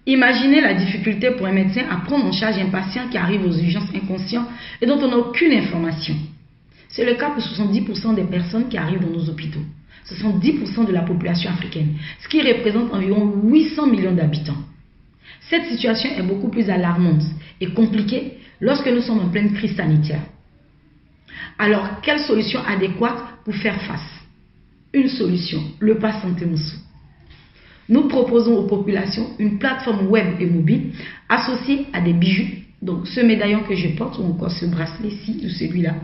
Imaginez la difficulté pour un médecin à prendre en charge un patient qui arrive aux urgences inconscient et dont on n'a aucune information. C'est le cas pour 70% des personnes qui arrivent dans nos hôpitaux. Ce sont 10% de la population africaine, ce qui représente environ 800 millions d'habitants. Cette situation est beaucoup plus alarmante et compliquée lorsque nous sommes en pleine crise sanitaire. Alors, quelle solution adéquate pour faire face? Une solution, le Pass Santé Moussou. Nous proposons aux populations une plateforme web et mobile associée à des bijoux, donc ce médaillon que je porte ou encore ce bracelet-ci ou celui-là,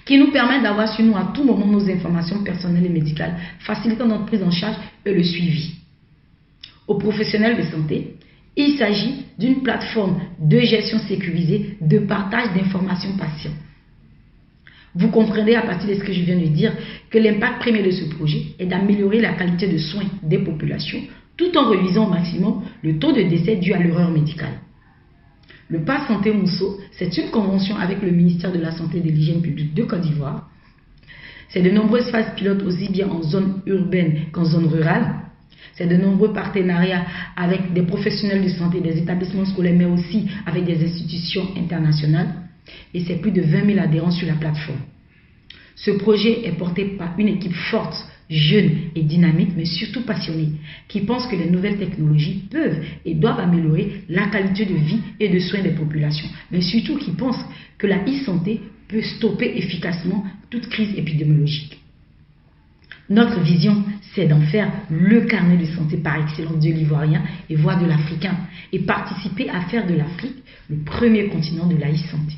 qui nous permet d'avoir sur nous à tout moment nos informations personnelles et médicales, facilitant notre prise en charge et le suivi. Aux professionnels de santé, il s'agit d'une plateforme de gestion sécurisée de partage d'informations patients. Vous comprendrez à partir de ce que je viens de dire que l'impact premier de ce projet est d'améliorer la qualité de soins des populations tout en réduisant au maximum le taux de décès dû à l'erreur médicale. Le Pass Santé Moussou, c'est une convention avec le ministère de la Santé et de l'Hygiène publique de Côte d'Ivoire. C'est de nombreuses phases pilotes aussi bien en zone urbaine qu'en zone rurale. C'est de nombreux partenariats avec des professionnels de santé, des établissements scolaires, mais aussi avec des institutions internationales. Et c'est plus de 20 000 adhérents sur la plateforme. Ce projet est porté par une équipe forte, jeune et dynamique, mais surtout passionnée, qui pense que les nouvelles technologies peuvent et doivent améliorer la qualité de vie et de soins des populations, mais surtout qui pense que la e-santé peut stopper efficacement toute crise épidémiologique. Notre vision, c'est d'en faire le carnet de santé par excellence de l'Ivoirien et voire de l'Africain, et participer à faire de l'Afrique le premier continent de la e-santé.